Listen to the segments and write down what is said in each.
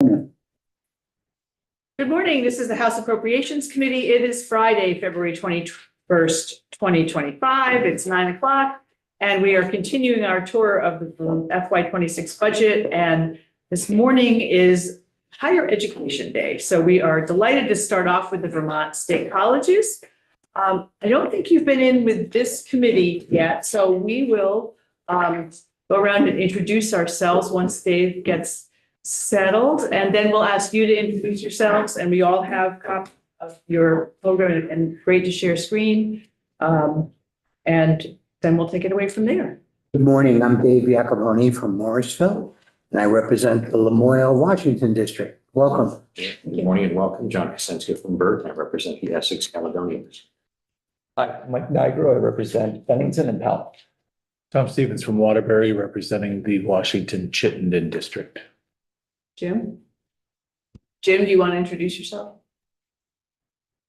Good morning. This is the House Appropriations Committee. It is Friday, February 21st, 2025. It's 9 o'clock, and we are continuing our tour of the FY26 budget. And this morning is Higher Education Day. So we are delighted to start off with the Vermont State Colleges. I don't think you've been in with this committee yet, so we will go around and introduce ourselves once Dave gets settled, and then we'll ask you to introduce yourselves, and we all have copies of your program, and great to share screen. And then we'll take it away from there. Good morning. I'm Dave Iacoboni from Morrisville, and I represent the Lamoille, Washington district. Welcome. Good morning and welcome. John Kosenska from Burke. I represent the Essex Caledonians. Hi, Mike Nigro. I represent Bennington and Powell. Tom Stevens from Waterbury, representing the Washington Chittenden district. Jim, do you want to introduce yourself?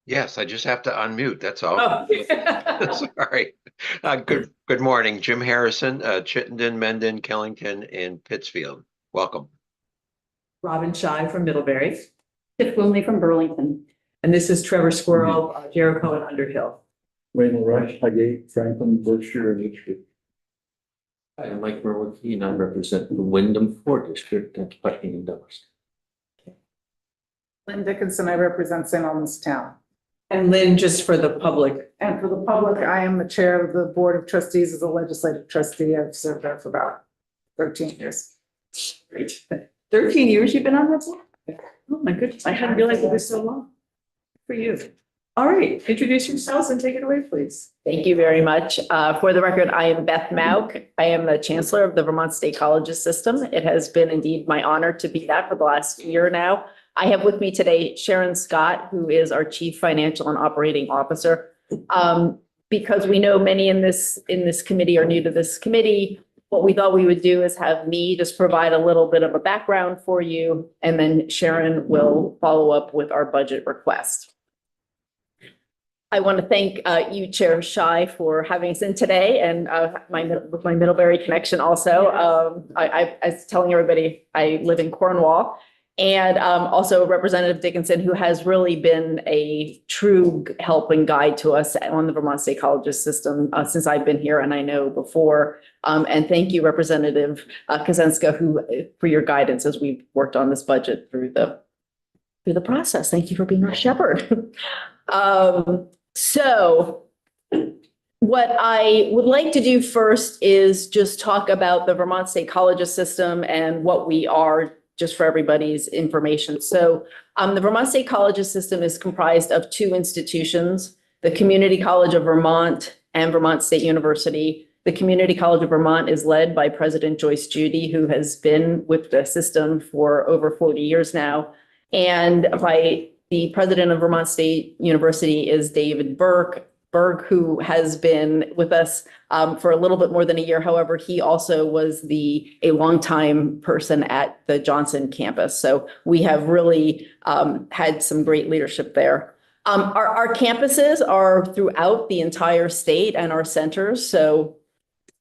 Yes, I just have to unmute. That's all. Oh. Sorry. Good morning. Jim Harrison, Chittenden, Mendon, Killington, and Pittsfield. Welcome. Robin Shy from Middlebury. Tiff Wilney from Burlington. And this is Trevor Squirrel, Jericho and Underhill. Wayne Rush, Highgate, Franklin, Berkshire, and Litchfield. Hi, I'm Mike Merwicki and I represent the Wyndham 4 district at Putney and Douglas. Lynn Dickinson, I represent St. Albans Town. And Lynn, just for the public. And for the public, I am the chair of the Board of Trustees as a legislative trustee. I've served there for about 13 years. Great. 13 years you've been on that board? Oh my goodness, I hadn't realized it was so long. For you. All right, introduce yourselves and take it away, please. Thank you very much. For the record, I am Beth Mauk. I am the Chancellor of the Vermont State Colleges System. It has been indeed my honor to be that for the last year now. I have with me today Sharon Scott, who is our Chief Financial and Operating Officer. Because we know many in this committee are new to this committee, what we thought we would do is have me just provide a little bit of a background for you, and then Sharon will follow up with our budget request. I want to thank you, Chair Shy, for having us in today, and with my Middlebury connection also. I was telling everybody I live in Cornwall, and also Representative Dickinson, who has really been a true help and guide to us on the Vermont State Colleges system since I've been here, and I know before. And thank you, Representative Kosenska, for your guidance as we've worked on this budget through the process. Thank you for being our shepherd. So what I would like to do first is just talk about the Vermont State Colleges system and what we are, just for everybody's information. So the Vermont State Colleges system is comprised of two institutions, the Community College of Vermont and Vermont State University. The Community College of Vermont is led by President Joyce Judy, who has been with the system for over 40 years now. And by the president of Vermont State University is David Berg, who has been with us for a little bit more than a year. However, he also was a longtime person at the Johnson campus. So we have really had some great leadership there. Our campuses are throughout the entire state and our centers. So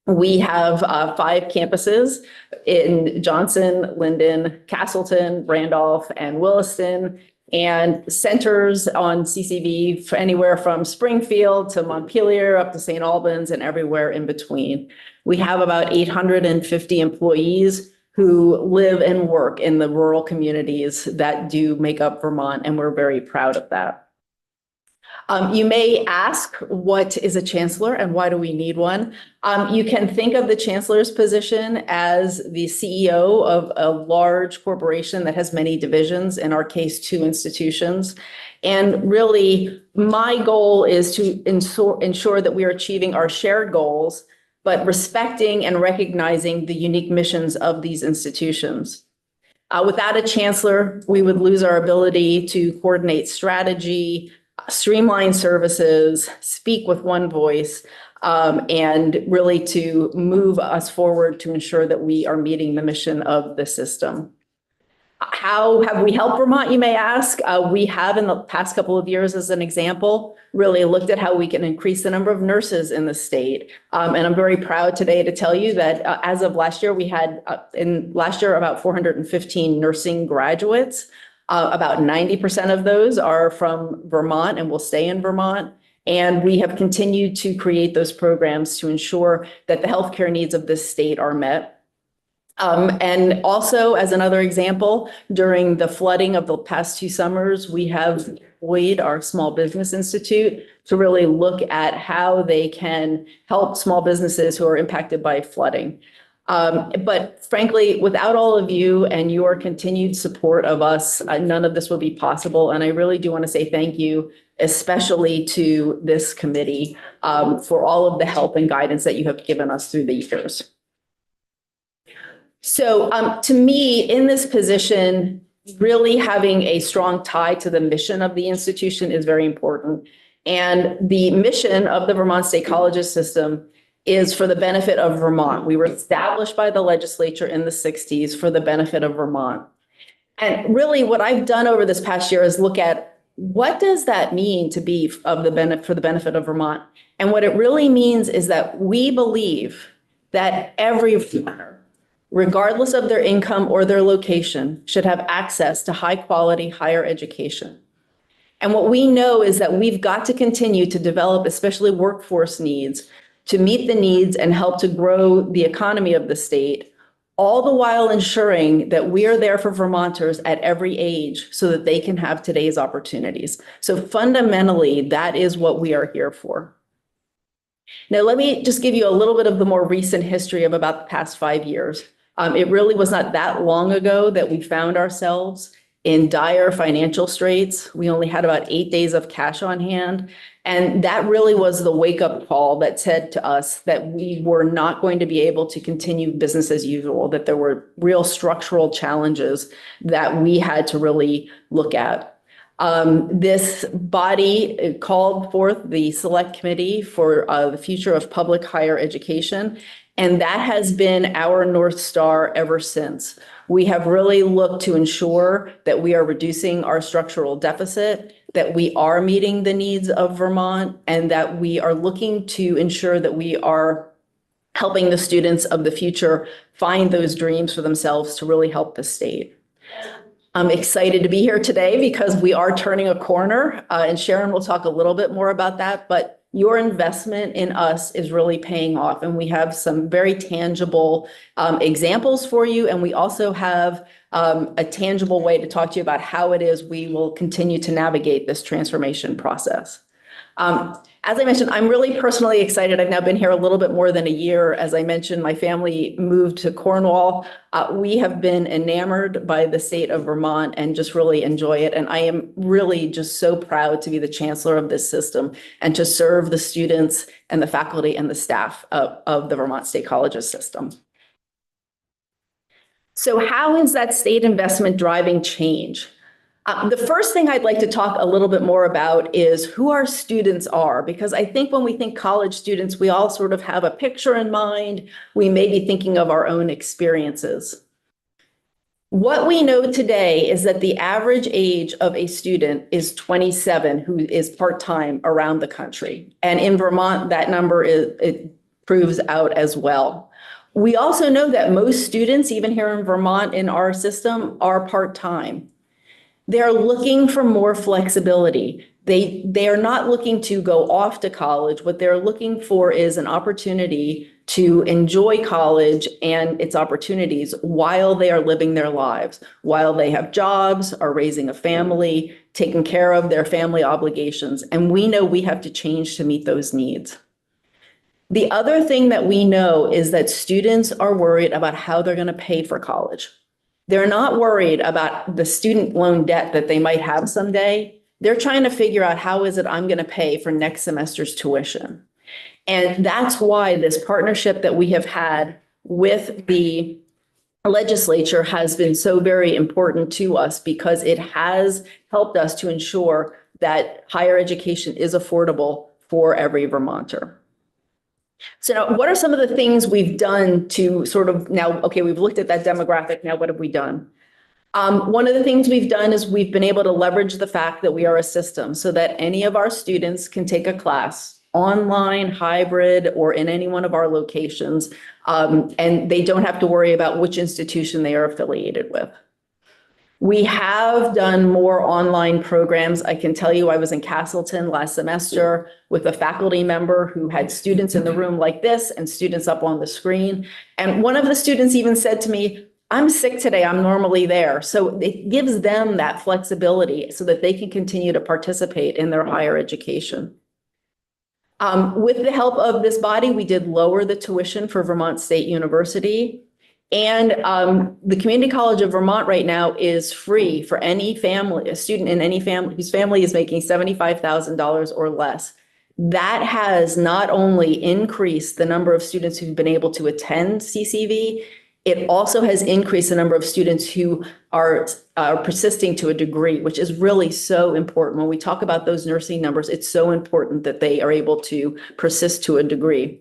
we have 5 campuses in Johnson, Linden, Castleton, Randolph, and Williston, and centers on CCV for anywhere from Springfield to Montpelier up to St. Albans and everywhere in between. We have about 850 employees who live and work in the rural communities that do make up Vermont, and we're very proud of that. You may ask, what is a chancellor and why do we need one? You can think of the chancellor's position as the CEO of a large corporation that has many divisions, in our case, 2 institutions. And really, my goal is to ensure that we are achieving our shared goals, but respecting and recognizing the unique missions of these institutions. Without a chancellor, we would lose our ability to coordinate strategy, streamline services, speak with one voice, and really to move us forward to ensure that we are meeting the mission of the system. How have we helped Vermont, you may ask? We have in the past couple of years, as an example, really looked at how we can increase the number of nurses in the state. And I'm very proud today to tell you that as of last year, we had about 415 nursing graduates. About 90% of those are from Vermont and will stay in Vermont. And we have continued to create those programs to ensure that the healthcare needs of this state are met. And also, as another example, during the flooding of the past 2 summers, we have deployed our Small Business Institute to really look at how they can help small businesses who are impacted by flooding. But frankly, without all of you and your continued support of us, none of this would be possible. And I really do want to say thank you, especially to this committee, for all of the help and guidance that you have given us through the years. So to me, in this position, really having a strong tie to the mission of the institution is very important. And the mission of the Vermont State Colleges system is for the benefit of Vermont. We were established by the legislature in the 60s for the benefit of Vermont. And really what I've done over this past year is look at what does that mean to be for the benefit of Vermont? And what it really means is that we believe that every Vermonter, regardless of their income or their location, should have access to high quality higher education. And what we know is that we've got to continue to develop, especially workforce needs, to meet the needs and help to grow the economy of the state, all the while ensuring that we are there for Vermonters at every age so that they can have today's opportunities. So fundamentally, that is what we are here for. Now, let me just give you a little bit of the more recent history of about the past 5 years. It really was not that long ago that we found ourselves in dire financial straits. We only had about 8 days of cash on hand. And that really was the wake-up call that said to us that we were not going to be able to continue business as usual, that there were real structural challenges that we had to really look at. This body called forth the Select Committee for the Future of Public Higher Education. And that has been our North Star ever since. We have really looked to ensure that we are reducing our structural deficit, that we are meeting the needs of Vermont, and that we are looking to ensure that we are helping the students of the future find those dreams for themselves to really help the state. I'm excited to be here today because we are turning a corner, and Sharon will talk a little bit more about that, but your investment in us is really paying off. And we have some very tangible examples for you. And we also have a tangible way to talk to you about how it is we will continue to navigate this transformation process. As I mentioned, I'm really personally excited. I've now been here a little bit more than a year. As I mentioned, my family moved to Cornwall. We have been enamored by the state of Vermont and just really enjoy it. And I am really just so proud to be the chancellor of this system and to serve the students and the faculty and the staff of the Vermont State Colleges system. So how is that state investment driving change? The first thing I'd like to talk a little bit more about is who our students are, because I think when we think college students, we all sort of have a picture in mind. We may be thinking of our own experiences. What we know today is that the average age of a student is 27 who is part-time around the country. And in Vermont, that number it proves out as well. We also know that most students, even here in Vermont in our system, are part-time. They're looking for more flexibility. They are not looking to go off to college. What they're looking for is an opportunity to enjoy college and its opportunities while they are living their lives, while they have jobs, are raising a family, taking care of their family obligations. And we know we have to change to meet those needs. The other thing that we know is that students are worried about how they're going to pay for college. They're not worried about the student loan debt that they might have someday. They're trying to figure out how is it I'm going to pay for next semester's tuition. And that's why this partnership that we have had with the legislature has been so very important to us, because it has helped us to ensure that higher education is affordable for every Vermonter. So now, what are some of the things we've done to sort of now, okay, we've looked at that demographic, now what have we done? One of the things we've done is we've been able to leverage the fact that we are a system so that any of our students can take a class online, hybrid, or in any one of our locations, and they don't have to worry about which institution they are affiliated with. We have done more online programs. I can tell you I was in Castleton last semester with a faculty member who had students in the room like this and students up on the screen. And one of the students even said to me, "I'm sick today, I'm normally there." So it gives them that flexibility so that they can continue to participate in their higher education. With the help of this body, we did lower the tuition for Vermont State University. And the Community College of Vermont right now is free for any family, a student in any family whose family is making $75,000 or less. That has not only increased the number of students who've been able to attend CCV, it also has increased the number of students who are persisting to a degree, which is really so important. When we talk about those nursing numbers, it's so important that they are able to persist to a degree.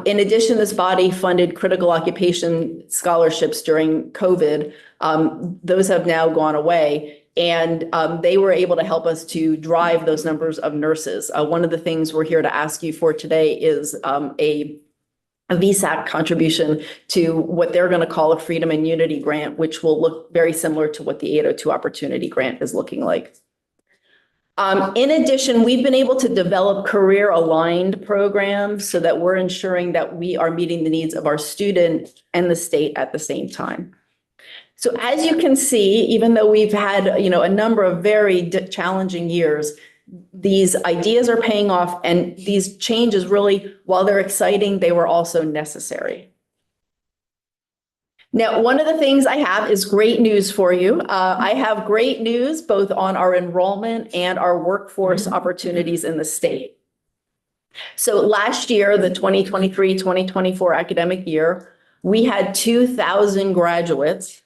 In addition, this body funded critical occupation scholarships during COVID. Those have now gone away, and they were able to help us to drive those numbers of nurses. One of the things we're here to ask you for today is a VSAC contribution to what they're going to call a Freedom and Unity grant, which will look very similar to what the 802 Opportunity Grant is looking like. In addition, we've been able to develop career-aligned programs so that we're ensuring that we are meeting the needs of our student and the state at the same time. So as you can see, even though we've had, a number of very challenging years, these ideas are paying off, and these changes really, while they're exciting, they were also necessary. Now, one of the things I have is great news for you. I have great news both on our enrollment and our workforce opportunities in the state. So last year, the 2023-2024 academic year, we had 2,000 graduates.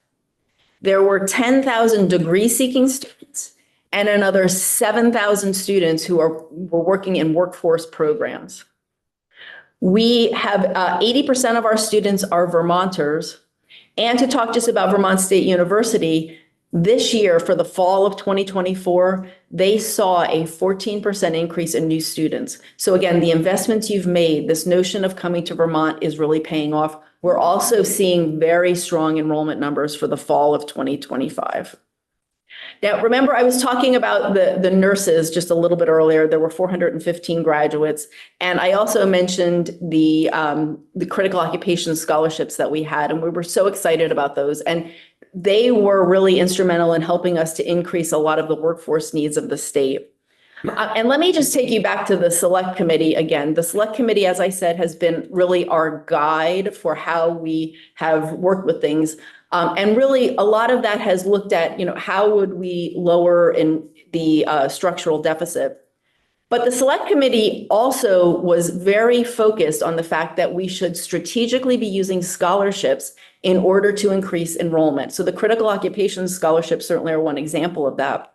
There were 10,000 degree-seeking students and another 7,000 students who were working in workforce programs. We have 80% of our students are Vermonters. And to talk just about Vermont State University, this year for the fall of 2024, they saw a 14% increase in new students. So again, the investments you've made, this notion of coming to Vermont is really paying off. We're also seeing very strong enrollment numbers for the fall of 2025. Now, remember, I was talking about the nurses just a little bit earlier. There were 415 graduates. And I also mentioned the critical occupation scholarships that we had, and we were so excited about those. And they were really instrumental in helping us to increase a lot of the workforce needs of the state. And let me just take you back to the select committee again. The select committee, as I said, has been really our guide for how we have worked with things. And really, a lot of that has looked at, how would we lower in the structural deficit. But the select committee also was very focused on the fact that we should strategically be using scholarships in order to increase enrollment. So the critical occupation scholarships certainly are one example of that.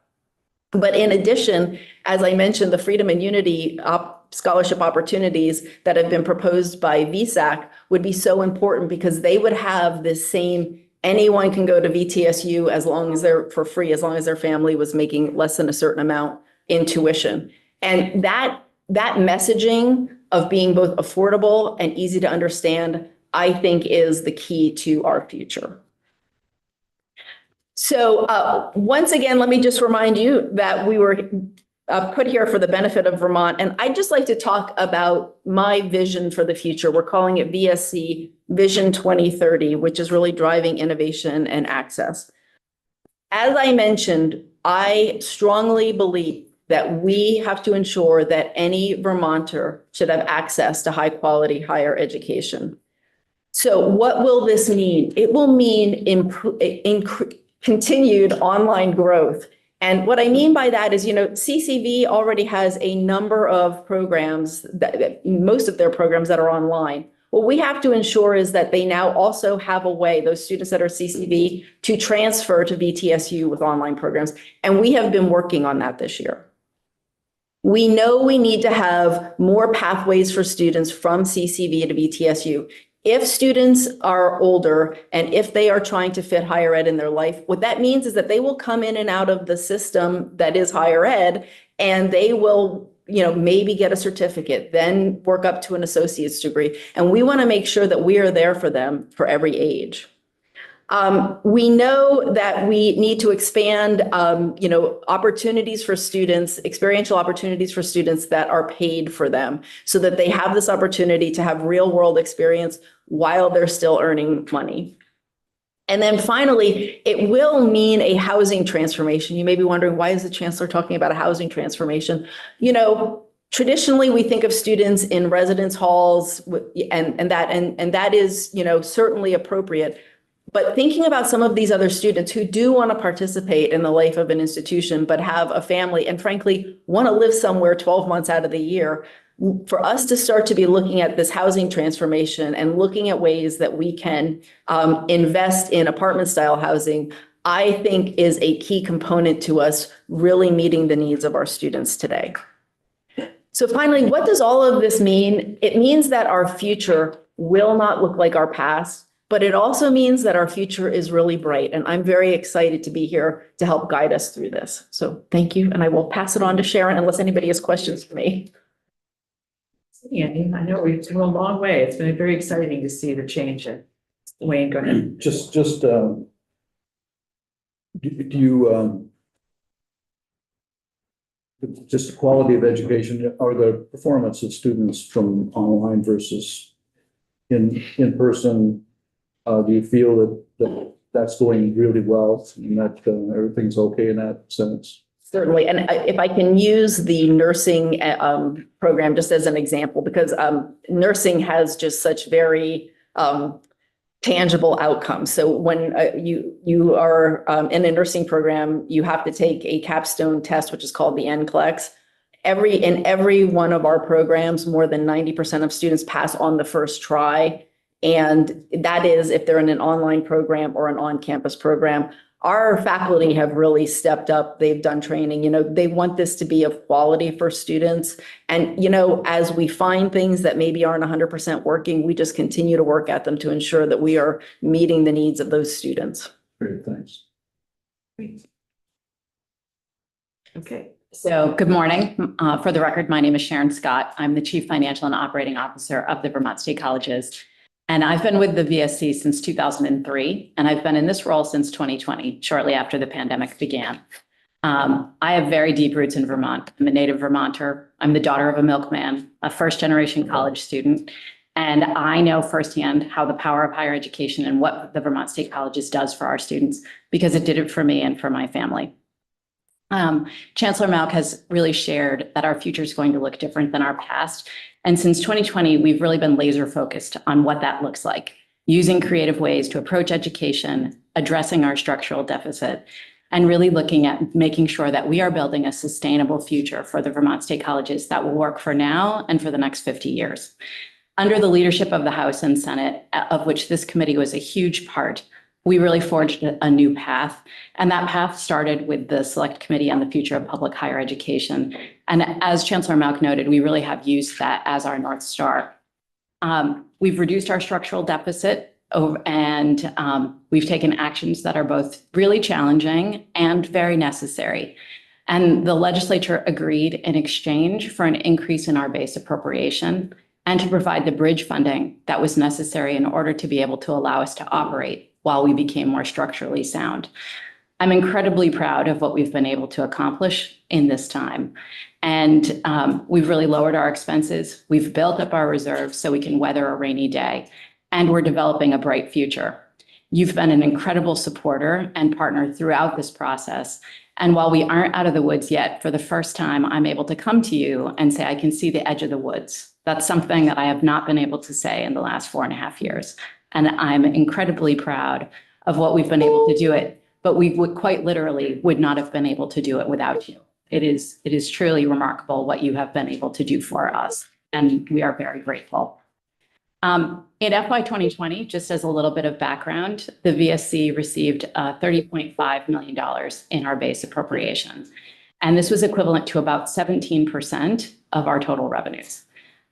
But in addition, as I mentioned, the Freedom and Unity scholarship opportunities that have been proposed by VSAC would be so important because they would have this same anyone can go to VTSU as long as they're for free, as long as their family was making less than a certain amount in tuition. And that messaging of being both affordable and easy to understand, I think, is the key to our future. So once again, let me just remind you that we were put here for the benefit of Vermont. And I'd just like to talk about my vision for the future. We're calling it VSC Vision 2030, which is really driving innovation and access. As I mentioned, I strongly believe that we have to ensure that any Vermonter should have access to high quality higher education. So what will this mean? It will mean continued online growth. And what I mean by that is, CCV already has a number of programs, that most of their programs that are online. What we have to ensure is that they now also have a way, those students that are CCV, to transfer to VTSU with online programs. And we have been working on that this year. We know we need to have more pathways for students from CCV to VTSU. If students are older and if they are trying to fit higher ed in their life, what that means is that they will come in and out of the system that is higher ed, and they will, maybe get a certificate, then work up to an associate's degree. And we want to make sure that we are there for them for every age. We know that we need to expand, opportunities for students, experiential opportunities for students that are paid for them, so that they have this opportunity to have real world experience while they're still earning money. And then finally, it will mean a housing transformation. You may be wondering, why is the chancellor talking about a housing transformation? Traditionally, we think of students in residence halls, and that is, certainly appropriate. But thinking about some of these other students who do want to participate in the life of an institution, but have a family and frankly want to live somewhere 12 months out of the year, for us to start to be looking at this housing transformation and looking at ways that we can invest in apartment style housing, I think is a key component to us really meeting the needs of our students today. So finally, what does all of this mean? It means that our future will not look like our past, but it also means that our future is really bright. And I'm very excited to be here to help guide us through this. So thank you. And I will pass it on to Sharon unless anybody has questions for me. Andy, I know we've come a long way. It's been very exciting to see the change. Wayne, go ahead. Do you, just the quality of education, or the performance of students from online versus in person? Do you feel that that's going really well and that everything's okay in that sense? Certainly. And if I can use the nursing program just as an example, because nursing has just such very tangible outcomes. So when you are in a nursing program, you have to take a capstone test, which is called the NCLEX. In every one of our programs, more than 90% of students pass on the first try. And that is if they're in an online program or an on-campus program. Our faculty have really stepped up. They've done training. They want this to be of quality for students. And, as we find things that maybe aren't 100% working, we just continue to work at them to ensure that we are meeting the needs of those students. Great, thanks. Okay. So good morning. For the record, my name is Sharon Scott. I'm the Chief Financial and Operating Officer of the Vermont State Colleges. And I've been with the VSC since 2003, and I've been in this role since 2020, shortly after the pandemic began. I have very deep roots in Vermont. I'm a native Vermonter. I'm the daughter of a milkman, a first-generation college student, and I know firsthand how the power of higher education and what the Vermont State Colleges does for our students, because it did it for me and for my family. Chancellor Malk has really shared that our future is going to look different than our past. And since 2020, we've really been laser focused on what that looks like, using creative ways to approach education, addressing our structural deficit, and really looking at making sure that we are building a sustainable future for the Vermont State Colleges that will work for now and for the next 50 years. Under the leadership of the House and Senate, of which this committee was a huge part, we really forged a new path. And that path started with the Select Committee on the Future of Public Higher Education. And as Chancellor Malk noted, we really have used that as our North Star. We've reduced our structural deficit and we've taken actions that are both really challenging and very necessary. And the legislature agreed in exchange for an increase in our base appropriation and to provide the bridge funding that was necessary in order to be able to allow us to operate while we became more structurally sound. I'm incredibly proud of what we've been able to accomplish in this time. And we've really lowered our expenses. We've built up our reserves so we can weather a rainy day. And we're developing a bright future. You've been an incredible supporter and partner throughout this process. And while we aren't out of the woods yet, for the first time, I'm able to come to you and say, I can see the edge of the woods. That's something that I have not been able to say in the last 4.5 years. And I'm incredibly proud of what we've been able to do it, but we would quite literally would not have been able to do it without you. It is truly remarkable what you have been able to do for us, and we are very grateful. In FY 2020, just as a little bit of background, the VSC received $30.5 million in our base appropriation, and this was equivalent to about 17% of our total revenues.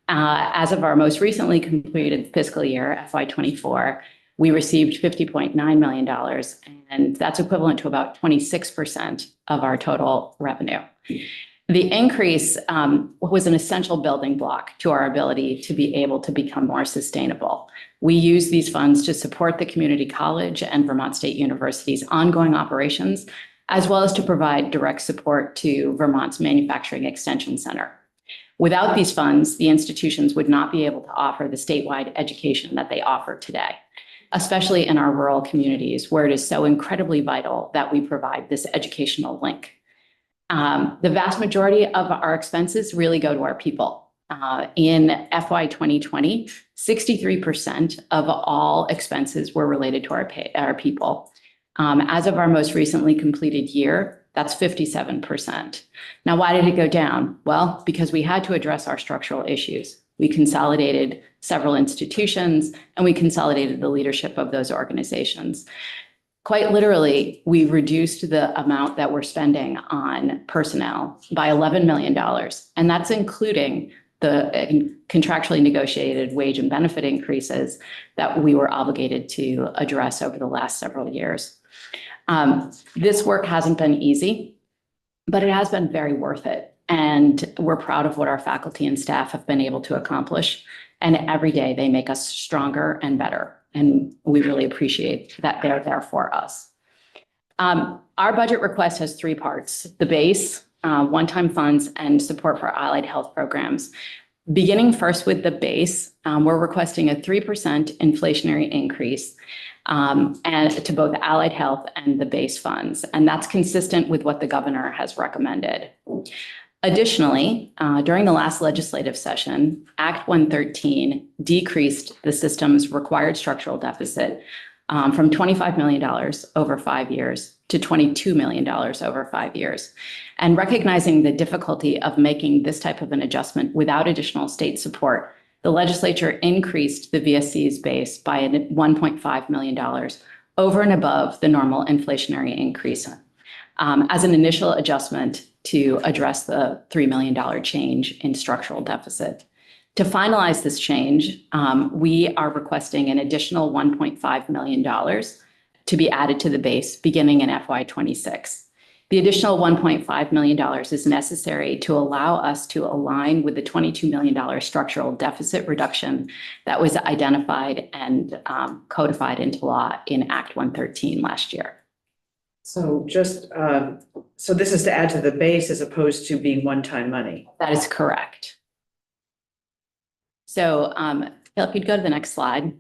As of our most recently completed fiscal year, FY24, we received $50.9 million, and that's equivalent to about 26% of our total revenue. The increase was an essential building block to our ability to be able to become more sustainable. We use these funds to support the community college and Vermont State University's ongoing operations, as well as to provide direct support to Vermont's Manufacturing Extension Center. Without these funds, the institutions would not be able to offer the statewide education that they offer today, especially in our rural communities where it is so incredibly vital that we provide this educational link. The vast majority of our expenses really go to our people. In FY 2020, 63% of all expenses were related to our people. As of our most recently completed year, that's 57%. Now, why did it go down? Well, because we had to address our structural issues. We consolidated several institutions and we consolidated the leadership of those organizations. Quite literally, we reduced the amount that we're spending on personnel by $11 million. And that's including the contractually negotiated wage and benefit increases that we were obligated to address over the last several years. This work hasn't been easy, but it has been very worth it. And we're proud of what our faculty and staff have been able to accomplish. And every day they make us stronger and better. And we really appreciate that they're there for us. Our budget request has three parts: the base, one-time funds, and support for allied health programs. Beginning first with the base, we're requesting a 3% inflationary increase and to both allied health and the base funds. And that's consistent with what the governor has recommended. Additionally, during the last legislative session, Act 113 decreased the system's required structural deficit from $25 million over 5 years to $22 million over 5 years. And recognizing the difficulty of making this type of an adjustment without additional state support, the legislature increased the VSC's base by $1.5 million over and above the normal inflationary increase as an initial adjustment to address the $3 million change in structural deficit. To finalize this change, we are requesting an additional $1.5 million to be added to the base beginning in FY26. The additional $1.5 million is necessary to allow us to align with the $22 million structural deficit reduction that was identified and codified into law in Act 113 last year. So just, so this is to add to the base as opposed to being one-time money. That is correct. So Phil, if you'd go to the next slide.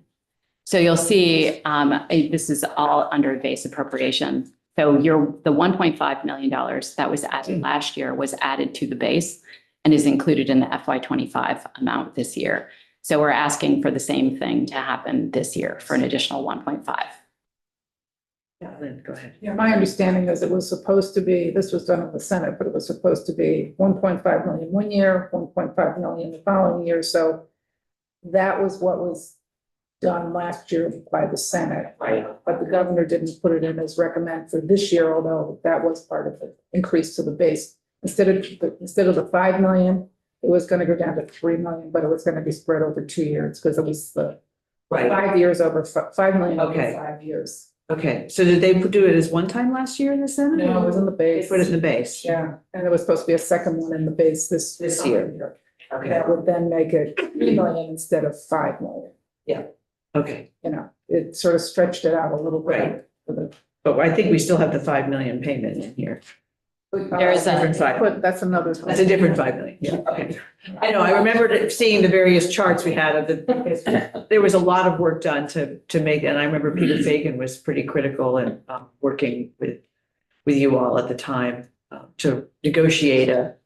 So you'll see this is all under base appropriation. So the $1.5 million that was added last year was added to the base and is included in the FY25 amount this year. So we're asking for the same thing to happen this year for an additional 1.5. Yeah, Lynn, go ahead. Yeah, my understanding is it was supposed to be, this was done in the Senate, but it was supposed to be 1.5 million one year, 1.5 million the following year. So that was what was done last year by the Senate. Right. But the governor didn't put it in as recommend for this year, although that was part of the increase to the base. Instead of the 5 million, it was going to go down to 3 million, but it was going to be spread over 2 years because it was the 5 years over 5 million over 5 years. Okay, so did they do it as one time last year in the Senate? No, it was in the They base. put it in the base? Yeah, and there was supposed to be a second one in the base this year. Okay, That would then make it 3 million instead of 5 million. okay, You know, it sort of stretched it out a little bit. Right. But I think we still have the 5 million payment in here. There is a Different 5. But that's another. That's a different 5 million, yeah, okay. I know, I remembered seeing the various charts we had of the, there was a lot of work done to make, and I remember Peter Fagan was pretty critical in working with you all at the time to negotiate a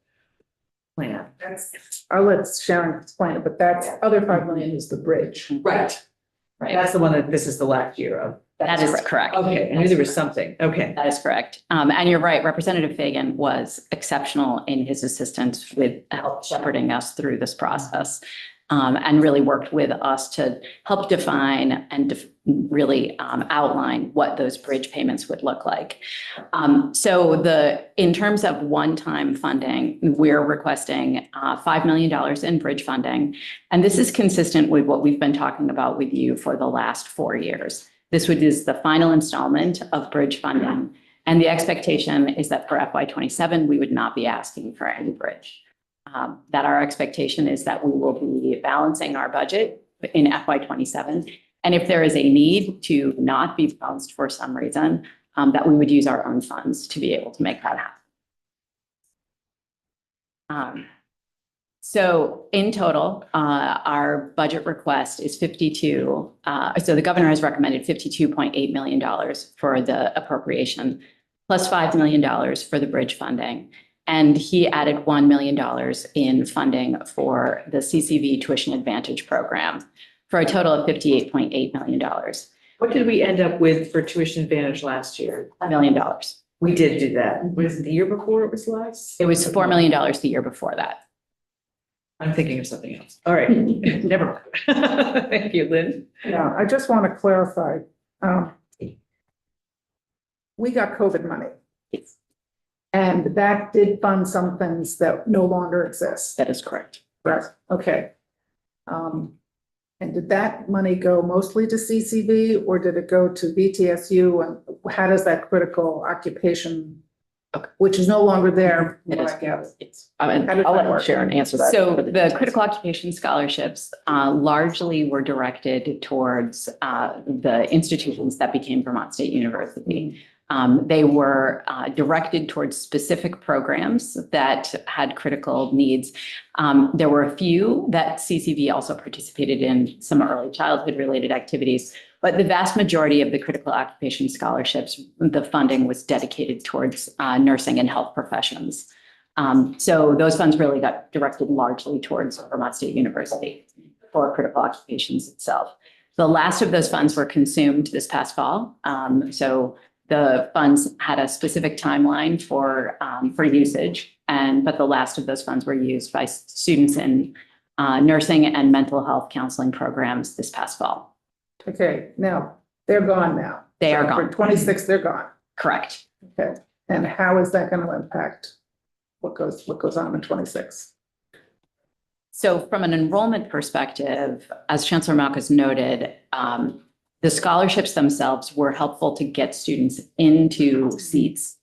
plan. I'll let Sharon explain it, but that's other 5 million is the bridge. Right. Right. That's the one that this is the last year of. That is correct. Okay, I knew there was something, okay. That is correct. And you're right, Representative Fagan was exceptional in his assistance with help shepherding us through this process. and really worked with us to help define and really outline what those bridge payments would look like. In terms of one-time funding, we're requesting $5 million in bridge funding. And this is consistent with what we've been talking about with you for the last 4 years. This is the final installment of bridge funding. And the expectation is that for FY27, we would not be asking for any bridge. That our expectation is that we will be balancing our budget in FY27. And if there is a need to not be balanced for some reason, that we would use our own funds to be able to make that happen. So in total, our budget request is 52. So the governor has recommended $52.8 million for the appropriation, plus $5 million for the bridge funding. And he added $1 million in funding for the CCV Tuition Advantage Program for a total of $58.8 million. What did we end up with for tuition advantage last year? $1 million. We did do that. Was it the year before it was less? It was $4 million the year before that. I'm thinking of something else. All right, never mind. Thank you, Lynn. Yeah, I just want to clarify. We got COVID money. And that did fund some things that no longer exist. That is correct. Right, okay. And did that money go mostly to CCV or did it go to BTSU? And how does that critical occupation, which is no longer there? It is. I guess. I'll How does that let work? Sharon answer that. So the critical occupation scholarships largely were directed towards the institutions that became Vermont State University. They were directed towards specific programs that had critical needs. There were a few that CCV also participated in, some early childhood related activities, but the vast majority of the critical occupation scholarships, the funding was dedicated towards nursing and health professions. So those funds really got directed largely towards Vermont State University for critical occupations itself. The last of those funds were consumed this past fall. So the funds had a specific timeline for usage, but the last of those funds were used by students in nursing and mental health counseling programs this past fall. Okay, now, they're gone now. They are So gone. For 26, they're gone. Correct. Okay, and how is that going to impact what goes on in 26? So from an enrollment perspective, as Chancellor Malkus noted, the scholarships themselves were helpful to get students into seats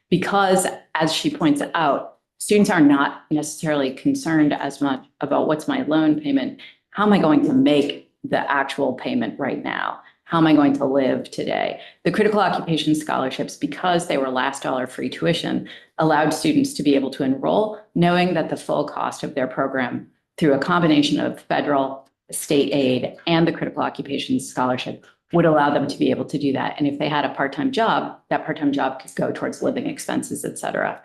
because, as she points out, students are not necessarily concerned as much about what's my loan payment. How am I going to make the actual payment right now? How am I going to live today? The critical occupation scholarships, because they were last dollar free tuition, allowed students to be able to enroll, knowing that the full cost of their program through a combination of federal, state aid, and the critical occupation scholarship would allow them to be able to do that. And if they had a part-time job, that part-time job could go towards living expenses, et cetera.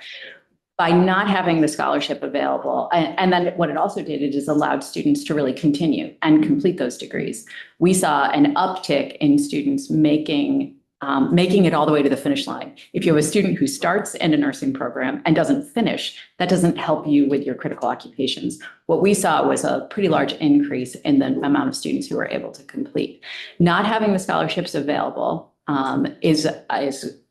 By not having the scholarship available, and then what it also did, it just allowed students to really continue and complete those degrees. We saw an uptick in students making it all the way to the finish line. If you have a student who starts in a nursing program and doesn't finish, that doesn't help you with your critical occupations. What we saw was a pretty large increase in the amount of students who were able to complete. Not having the scholarships available is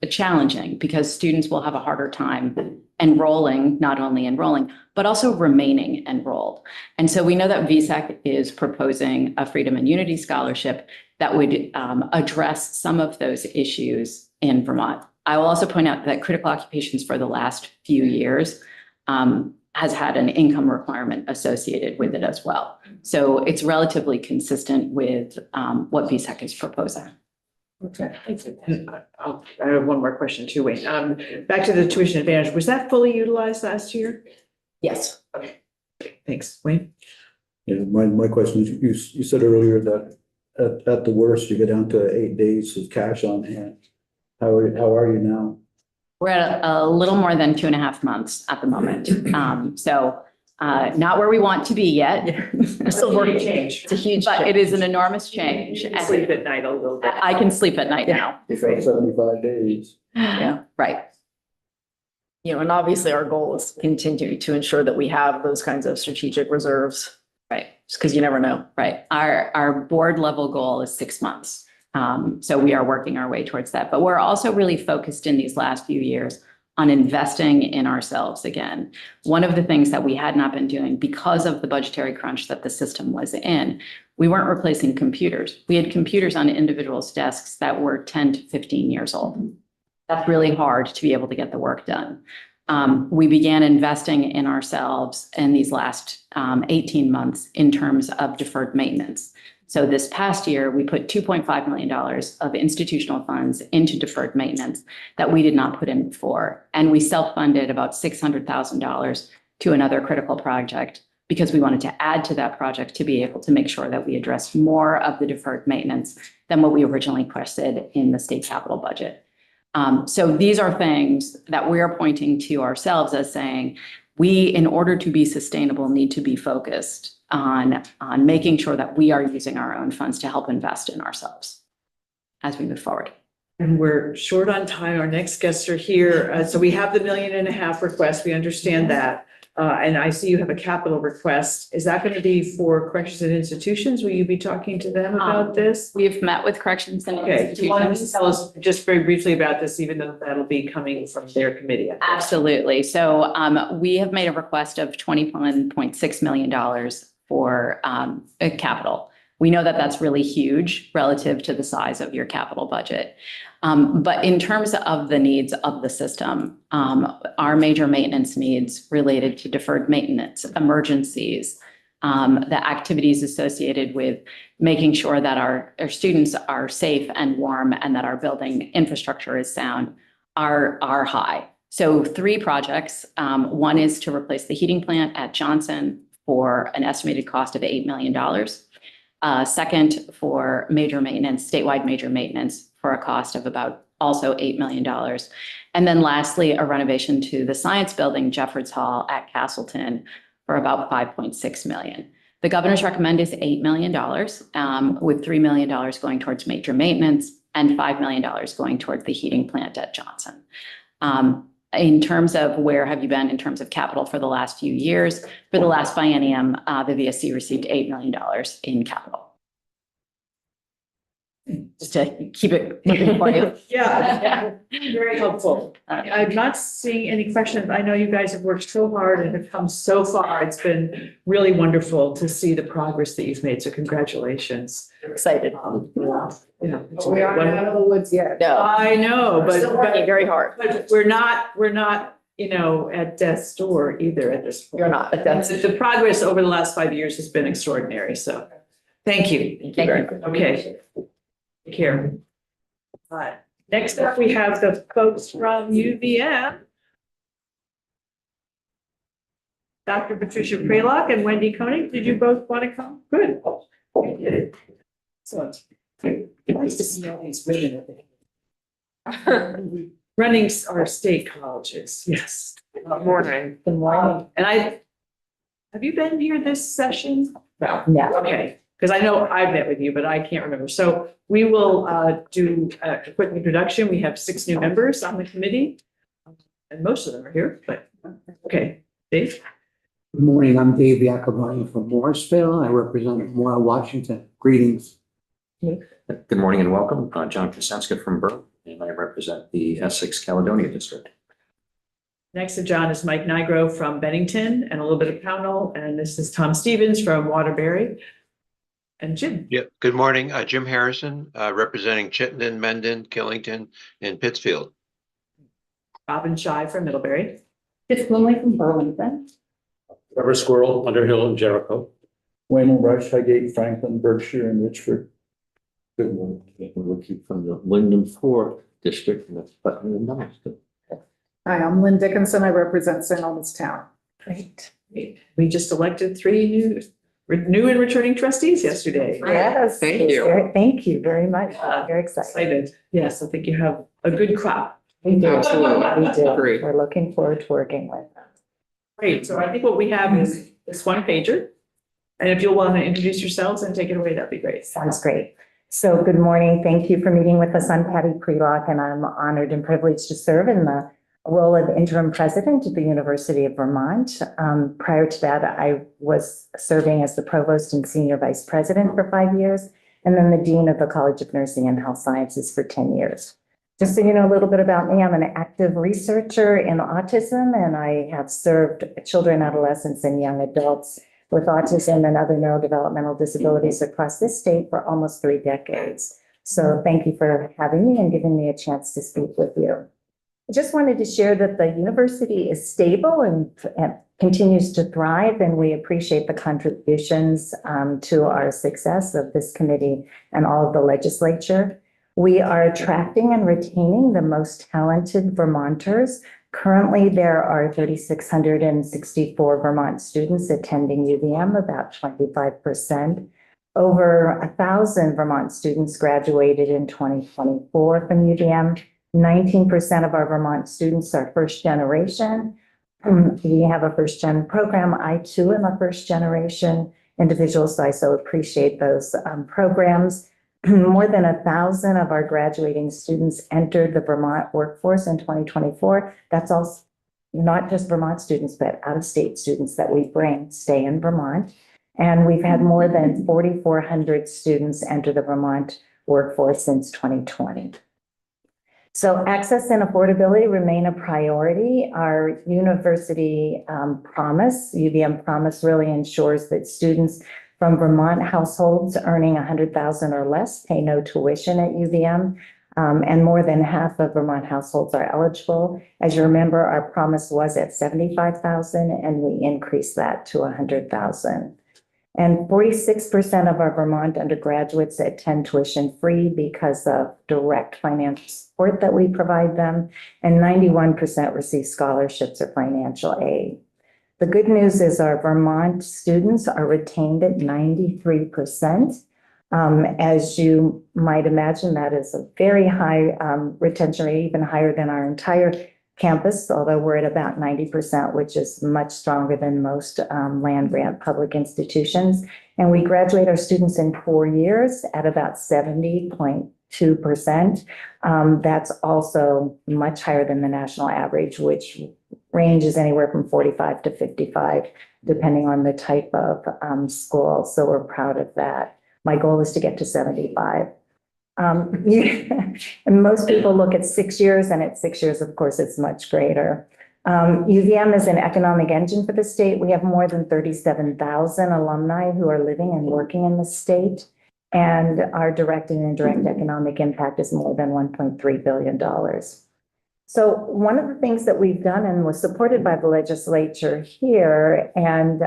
challenging because students will have a harder time enrolling, not only enrolling, but also remaining enrolled. And so we know that VSAC is proposing a Freedom and Unity Scholarship that would address some of those issues in Vermont. I will also point out that critical occupations for the last few years has had an income requirement associated with it as well. So it's relatively consistent with what VSAC is proposing. Okay. I have one more question too, Wayne. Back to the tuition advantage, was that fully utilized last year? Yes. Okay, thanks, Wayne. Yeah, my question is, you said earlier that at the worst, you get down to 8 days of cash on hand. How are you now? We're at a little more than 2.5 months at the moment. So not where we want to be yet. Still working change. It's a huge, but it is an enormous change. You can sleep at night a little bit. I can sleep at night now. You got 75 days. Yeah, right. You know, and obviously our goal is to continue to ensure that we have those kinds of strategic reserves Right, just because you never know, right? Our board level goal is 6 months. So we are working our way towards that, but we're also really focused in these last few years on investing in ourselves again. One of the things that we had not been doing because of the budgetary crunch that the system was in, we weren't replacing computers. We had computers on individuals' desks that were 10 to 15 years old. That's really hard to be able to get the work done. We began investing in ourselves in these last 18 months in terms of deferred maintenance. So this past year, we put $2.5 million of institutional funds into deferred maintenance that we did not put in before. And we self-funded about $600,000 to another critical project because we wanted to add to that project to be able to make sure that we addressed more of the deferred maintenance than what we originally requested in the state capital budget. So these are things that we're pointing to ourselves as saying, we, in order to be sustainable, need to be focused on making sure that we are using our own funds to help invest in ourselves as we move forward. And we're short on time. Our next guests are here. So we have the $1.5 million request. We understand that. And I see you have a capital request. Is that going to be for corrections and institutions? Will you be talking to them about this? We've met with corrections and Okay, do you want to institutions. tell us just very briefly about this, even though that'll be coming from their committee? Absolutely. So we have made a request of $21.6 million for capital. We know that that's really huge relative to the size of your capital budget. But in terms of the needs of the system, our major maintenance needs related to deferred maintenance, emergencies, the activities associated with making sure that our students are safe and warm and that our building infrastructure is sound are high. So 3 projects. One is to replace the heating plant at Johnson for an estimated cost of $8 million. Second, for major maintenance, statewide major maintenance for a cost of about also $8 million. And then lastly, a renovation to the science building, Jeffords Hall at Castleton for about $5.6 million. The governor's recommend is $8 million, with $3 million going towards major maintenance and $5 million going towards the heating plant at Johnson. In terms of where have you been in terms of capital for the last few years, for the last biennium, the VSC received $8 million in capital. Just to keep it moving for you. Yeah, very helpful. I'm not seeing any questions. I know you guys have worked so hard and have come so far. It's been really wonderful to see the progress that you've made. So congratulations. Excited. We aren't out of the woods yet. No, I know, but still working very hard. but we're not, at death's door either at this point. You're not, but that's The progress over the last 5 years has been extraordinary. So thank you. Thank you very much. Okay. Take care. Next up, we have the folks from UVM. Dr. Patricia Pralock and Wendy Koenig. Did you both want to come? Good. Excellent. Nice to see all these women. Running our state colleges. Yes. Good morning. Good morning. And have you been here this session? No. Yeah. Okay, because I know I've met with you, but I can't remember. So we will do a quick introduction. We have 6 new members on the committee. And most of them are here, but okay. Dave? Good morning, I'm Dave Yakobani from Morrisville. I represent Memorial Washington. Greetings. Good morning and welcome. John Krasinska from Berlin, and I represent the Essex Caledonia District. Next to John is Mike Nigro from Bennington and a little bit of Pownell. And this is Tom Stevens from Waterbury. And Jim. Yep. Good morning. Jim Harrison, representing Chittenden, Mendon, Killington, and Pittsfield. Robin Shy from Middlebury. It's Lindley from Burlington. Trevor Squirrel, Underhill and Jericho. Wayne Rush, Highgate, Franklin, Berkshire, and Richford. Good morning. We'll keep from the Wyndham 4 district, and that's Putnam and Nomiston. Hi, I'm Lynn Dickinson. I represent St. Albans Town. Great. We just elected 3 new and returning trustees yesterday. Yes. Thank you. Thank you very much. Very Excited. Yes, I think you have a good crop. We do. Absolutely. We do. Great. We're looking forward to working with them. Great. So I think what we have is this one pager. And if you'll want to introduce yourselves and take it away, that'd be great. Sounds great. So good morning. Thank you for meeting with us. I'm Patty Prelock, and I'm honored and privileged to serve in the role of interim president at the University of Vermont. Prior to that, I was serving as the provost and senior vice president for 5 years, and then the dean of the College of Nursing and Health Sciences for 10 years. Just so you know a little bit about me, I'm an active researcher in autism, and I have served children, adolescents, and young adults with autism and other neurodevelopmental disabilities across this state for almost 3 decades. So thank you for having me and giving me a chance to speak with you. I just wanted to share that the university is stable and continues to thrive, and we appreciate the contributions to our success of this committee and all of the legislature. We are attracting and retaining the most talented Vermonters. Currently, there are 3,664 Vermont students attending UVM, about 25%. Over 1,000 Vermont students graduated in 2024 from UVM. 19% of our Vermont students are first generation. We have a first gen program. I too am a first generation individual, so I so appreciate those programs. More than 1,000 of our graduating students entered the Vermont workforce in 2024. That's also not just Vermont students, but out-of-state students that we bring stay in Vermont. And we've had more than 4,400 students enter the Vermont workforce since 2020. So access and affordability remain a priority. Our university promise, UVM promise, really ensures that students from Vermont households earning $100,000 or less pay no tuition at UVM, and more than half of Vermont households are eligible. As you remember, our promise was at $75,000, and we increased that to $100,000. And 46% of our Vermont undergraduates attend tuition free because of direct financial support that we provide them, and 91% receive scholarships or financial aid. The good news is our Vermont students are retained at 93%. As you might imagine, that is a very high retention rate, even higher than our entire campus, although we're at about 90%, which is much stronger than most land grant public institutions. And we graduate our students in 4 years at about 70.2%. That's also much higher than the national average, which ranges anywhere from 45 to 55, depending on the type of school. So we're proud of that. My goal is to get to 75. And most people look at 6 years, and at 6 years, of course, it's much greater. UVM is an economic engine for the state. We have more than 37,000 alumni who are living and working in the state, and our direct and indirect economic impact is more than $1.3 billion. So one of the things that we've done and was supported by the legislature here, and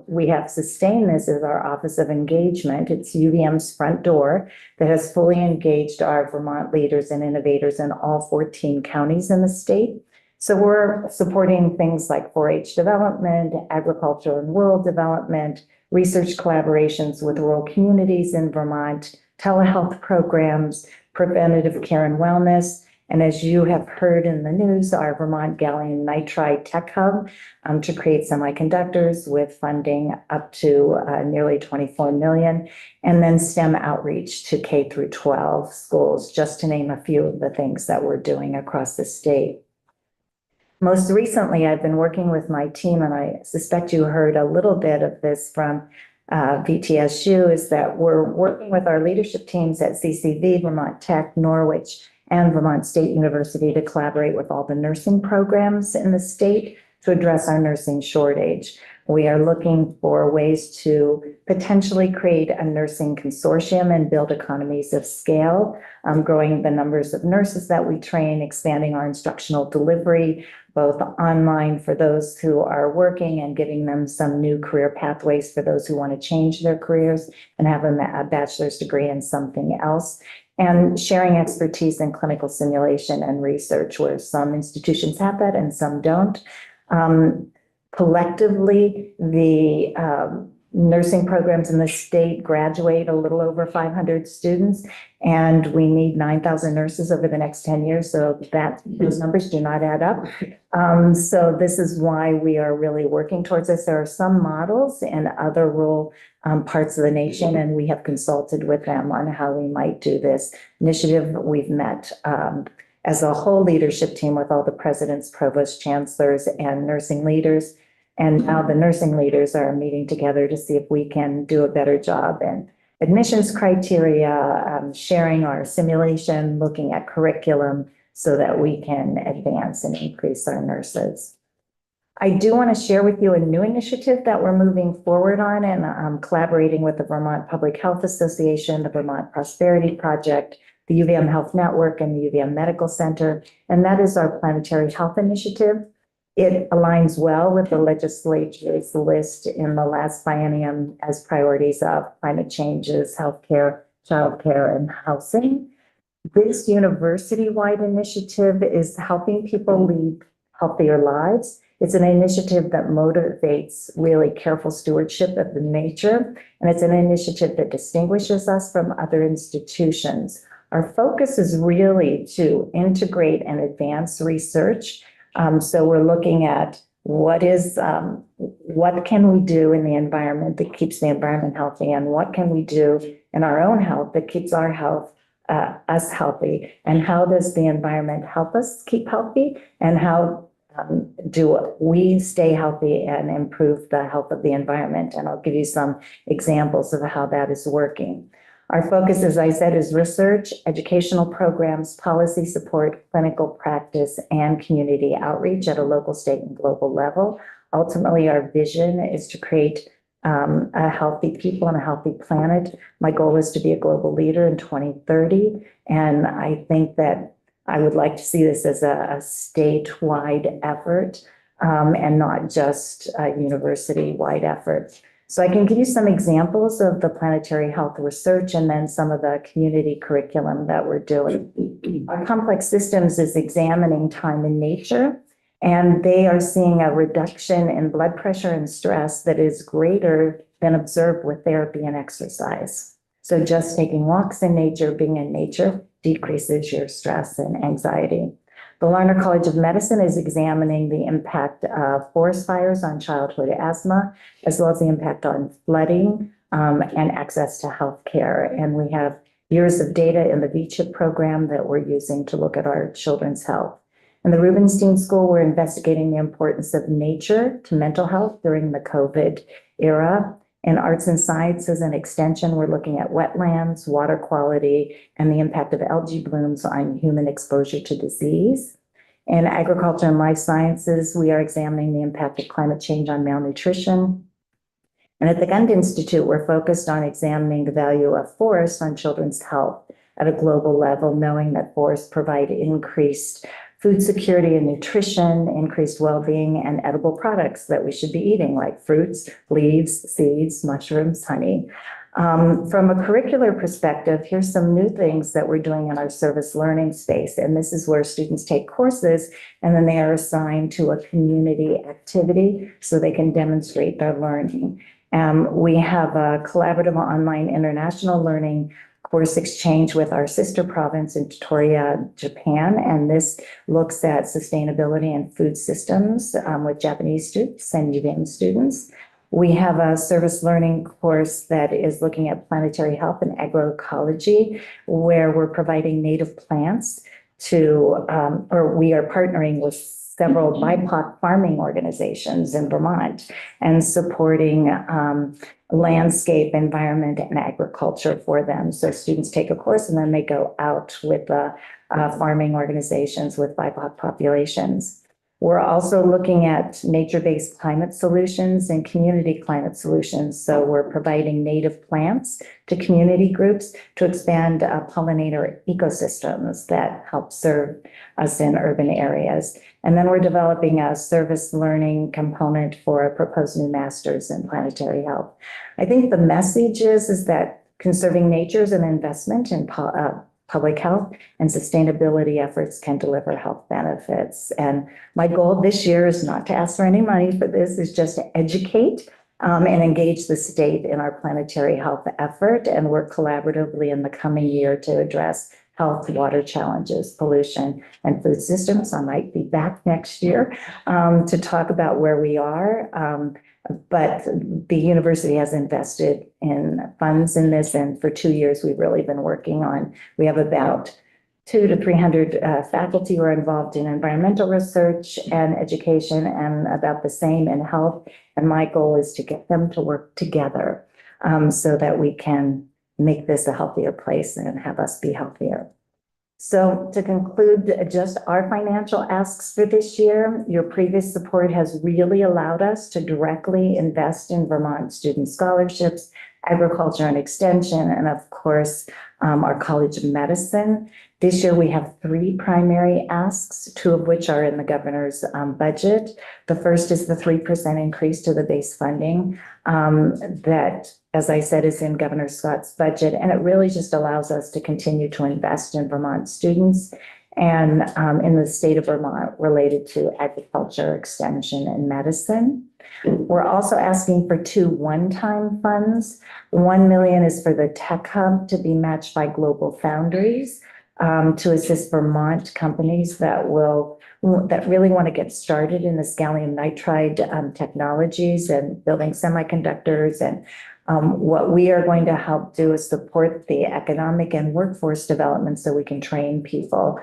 we have sustained this, is our Office of Engagement. It's UVM's front door that has fully engaged our Vermont leaders and innovators in all 14 counties in the state. So we're supporting things like 4-H development, agriculture and rural development, research collaborations with rural communities in Vermont, telehealth programs, preventative care and wellness. And as you have heard in the news, our Vermont Gallium Nitride Tech Hub to create semiconductors with funding up to nearly 24 million, and then STEM outreach to K through 12 schools, just to name a few of the things that we're doing across the state. Most recently, I've been working with my team, and I suspect you heard a little bit of this from VTSU, is that we're working with our leadership teams at CCV, Vermont Tech, Norwich, and Vermont State University to collaborate with all the nursing programs in the state to address our nursing shortage. We are looking for ways to potentially create a nursing consortium and build economies of scale, growing the numbers of nurses that we train, expanding our instructional delivery, both online for those who are working and giving them some new career pathways for those who want to change their careers and have a bachelor's degree in something else, and sharing expertise in clinical simulation and research, where some institutions have that and some don't. Collectively, the nursing programs in the state graduate a little over 500 students, and we need 9,000 nurses over the next 10 years. So that those numbers do not add up. So this is why we are really working towards this. There are some models in other rural parts of the nation, and we have consulted with them on how we might do this initiative. We've met as a whole leadership team with all the presidents, provosts, chancellors, and nursing leaders. And now the nursing leaders are meeting together to see if we can do a better job in admissions criteria, sharing our simulation, looking at curriculum so that we can advance and increase our nurses. I do want to share with you a new initiative that we're moving forward on, and I'm collaborating with the Vermont Public Health Association, the Vermont Prosperity Project, the UVM Health Network, and the UVM Medical Center, and that is our planetary health initiative. It aligns well with the legislature's list in the last biennium as priorities of climate changes, healthcare, childcare, and housing. This university-wide initiative is helping people lead healthier lives. It's an initiative that motivates really careful stewardship of the nature, and it's an initiative that distinguishes us from other institutions. Our focus is really to integrate and advance research. So we're looking at what can we do in the environment that keeps the environment healthy, and what can we do in our own health that keeps our health, us healthy, and how does the environment help us keep healthy, and how do we stay healthy and improve the health of the environment? And I'll give you some examples of how that is working. Our focus, as I said, is research, educational programs, policy support, clinical practice, and community outreach at a local, state, and global level. Ultimately, our vision is to create a healthy people and a healthy planet. My goal is to be a global leader in 2030, and I think that I would like to see this as a statewide effort and not just a university-wide effort. So I can give you some examples of the planetary health research and then some of the community curriculum that we're doing. Our complex systems is examining time in nature, and they are seeing a reduction in blood pressure and stress that is greater than observed with therapy and exercise. So just taking walks in nature, being in nature, decreases your stress and anxiety. The Larner College of Medicine is examining the impact of forest fires on childhood asthma, as well as the impact on flooding and access to health care. And we have years of data in the VCHIP program that we're using to look at our children's health. In the Rubenstein School, we're investigating the importance of nature to mental health during the COVID era. In arts and sciences and extension, we're looking at wetlands, water quality, and the impact of algae blooms on human exposure to disease. In agriculture and life sciences, we are examining the impact of climate change on malnutrition. And at the Gund Institute, we're focused on examining the value of forests on children's health at a global level, knowing that forests provide increased food security and nutrition, increased well-being, and edible products that we should be eating, like fruits, leaves, seeds, mushrooms, honey. From a curricular perspective, here's some new things that we're doing in our service learning space. And this is where students take courses and then they are assigned to a community activity so they can demonstrate their learning. We have a collaborative online international learning course exchange with our sister province in Tottori, Japan, and this looks at sustainability and food systems with Japanese students and UVM students. We have a service learning course that is looking at planetary health and agroecology, where we're providing native plants to, or we are partnering with several BIPOC farming organizations in Vermont and supporting landscape, environment, and agriculture for them. So students take a course and then they go out with farming organizations with BIPOC populations. We're also looking at nature-based climate solutions and community climate solutions. So we're providing native plants to community groups to expand pollinator ecosystems that help serve us in urban areas. And then we're developing a service learning component for a proposed new master's in planetary health. I think the message is that conserving nature is an investment in public health, and sustainability efforts can deliver health benefits. And my goal this year is not to ask for any money for this, is just to educate and engage the state in our planetary health effort, and work collaboratively in the coming year to address health, water challenges, pollution, and food systems. I might be back next year to talk about where we are. But the university has invested in funds in this, and for 2 years, we've really been working on, we have about 200 to 300 faculty who are involved in environmental research and education, and about the same in health. And my goal is to get them to work together so that we can make this a healthier place and have us be healthier. So to conclude, just our financial asks for this year, your previous support has really allowed us to directly invest in Vermont student scholarships, agriculture and extension, and of course, our College of Medicine. This year, we have 3 primary asks, 2 of which are in the governor's budget. The first is the 3% increase to the base funding that, as I said, is in Governor Scott's budget. And it really just allows us to continue to invest in Vermont students and in the state of Vermont related to agriculture, extension, and medicine. We're also asking for 2 one-time funds. $1 million is for the Tech Hub to be matched by Global Foundries to assist Vermont companies that really want to get started in this gallium nitride technologies and building semiconductors. And what we are going to help do is support the economic and workforce development so we can train people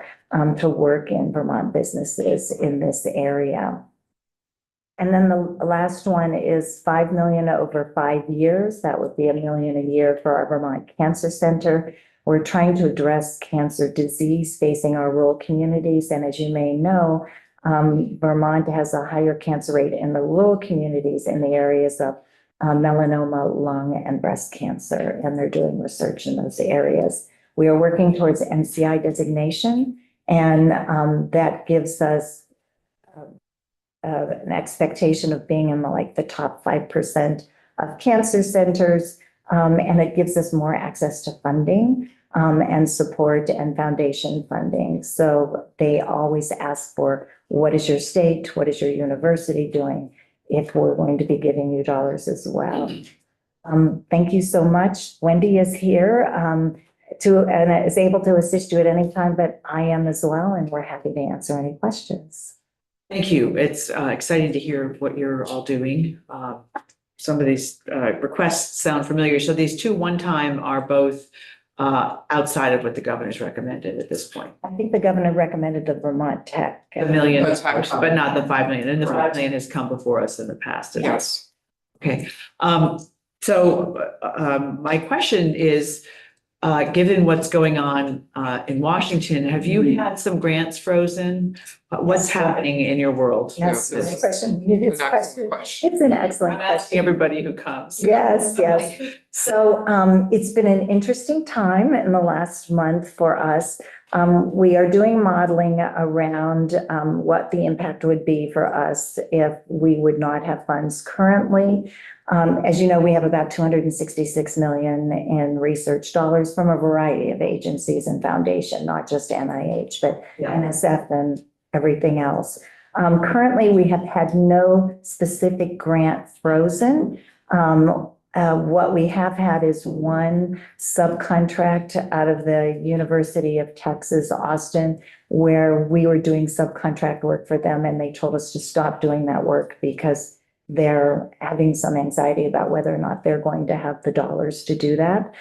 to work in Vermont businesses in this area. And then the last one is $5 million over 5 years. That would be $1 million a year for our Vermont Cancer Center. We're trying to address cancer disease facing our rural communities. And as you may know, Vermont has a higher cancer rate in the rural communities in the areas of melanoma, lung, and breast cancer. And they're doing research in those areas. We are working towards NCI designation, and that gives us an expectation of being in the top 5% of cancer centers. And it gives us more access to funding and support and foundation funding. So they always ask for, what is your state? What is your university doing? If we're going to be giving you dollars as well. Thank you so much. Wendy is here and is able to assist you at any time, but I am as well, and we're happy to answer any questions. Thank you. It's exciting to hear what you're all doing. Some of these requests sound familiar. So these 2 one-time are both outside of what the governor's recommended at this point. I think the governor recommended the Vermont Tech. The $1 million, That's but not the $5 million. And the $5 million has come before us in the past. Yes. Okay. So my question is, given what's going on in Washington, have you had some grants frozen? What's happening in your world? Yes, Yeah, good question. It's it's an excellent I'm asking question. everybody who comes. Yes, yes. So it's been an interesting time in the last month for us. We are doing modeling around what the impact would be for us if we would not have funds currently. As you know, we have about $266 million in research dollars from a variety of agencies and foundation, not just NIH, but NSF and everything else. Currently, we have had no specific grant frozen. What we have had is one subcontract out of the University of Texas, Austin, where we were doing subcontract work for them, and they told us to stop doing that work because they're having some anxiety about whether or not they're going to have the dollars to do that.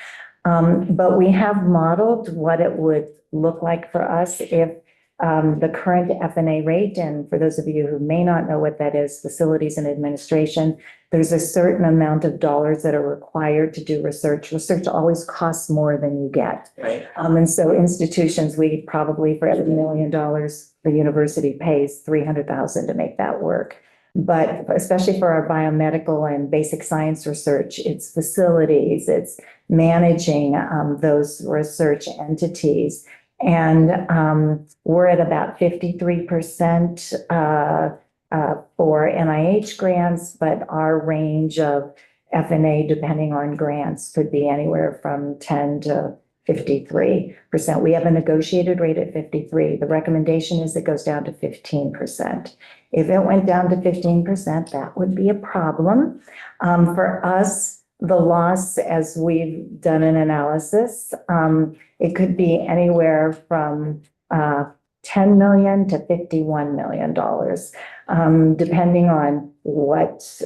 But we have modeled what it would look like for us if the current FNA rate, and for those of you who may not know what that is, facilities and administration, there's a certain amount of dollars that are required to do research. Research always costs more than you get. Right. And so institutions, we probably, for every $1 million, the university pays $300,000 to make that work. But especially for our biomedical and basic science research, it's facilities, it's managing those research entities. And we're at about 53% for NIH grants, but our range of FNA, depending on grants, could be anywhere from 10 to 53%. We have a negotiated rate at 53. The recommendation is it goes down to 15%. If it went down to 15%, that would be a problem. For us, the loss, as we've done an analysis, it could be anywhere from $10 million to $51 million, depending on what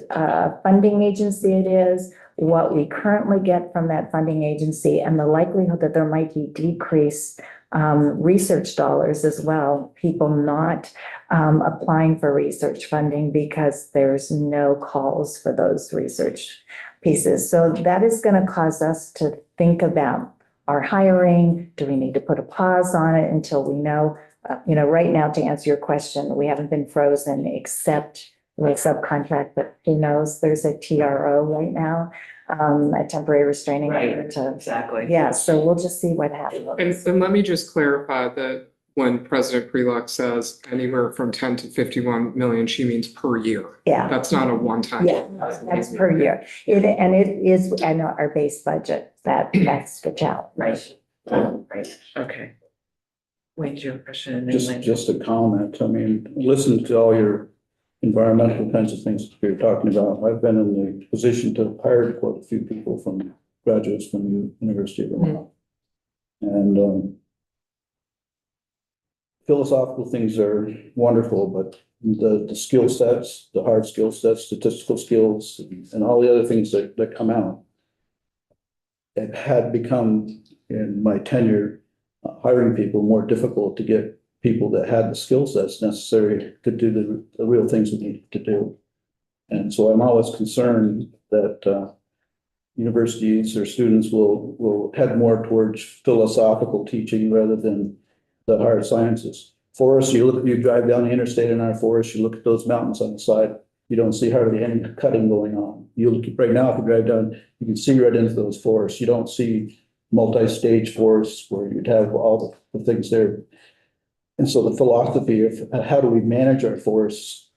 funding agency it is, what we currently get from that funding agency, and the likelihood that there might be decrease research dollars as well, people not applying for research funding because there's no calls for those research pieces. So that is going to cause us to think about our hiring. Do we need to put a pause on it until we know? Right now, to answer your question, we haven't been frozen except with subcontract, but who knows? There's a TRO right now, a temporary restraining order to, exactly. yeah, so we'll just see what happens. And let me just clarify that when President Prelock says anywhere from 10 to 51 million, she means per year. Yeah. That's not a one-time. Yeah, that's per year. And it is, I know, our base budget, that's the challenge. Right. Okay. Wayne, do you have a question? And then Lynn. Just a comment. I mean, listen to all your environmental kinds of things you're talking about. I've been in the position to hire quite a few people from graduates from the University of Vermont. And philosophical things are wonderful, but the skill sets, the hard skill sets, statistical skills, and all the other things that come out, it had become, in my tenure, hiring people more difficult to get people that had the skill sets necessary to do the real things we need to do. And so I'm always concerned that universities or students will head more towards philosophical teaching rather than the hard sciences. Forests, you drive down the interstate in our forest, you look at those mountains on the side, you don't see hardly any cutting going on. You look right now, if you drive down, you can see right into those forests. You don't see multi-stage forests where you'd have all the things there. And so the philosophy of how do we manage our forests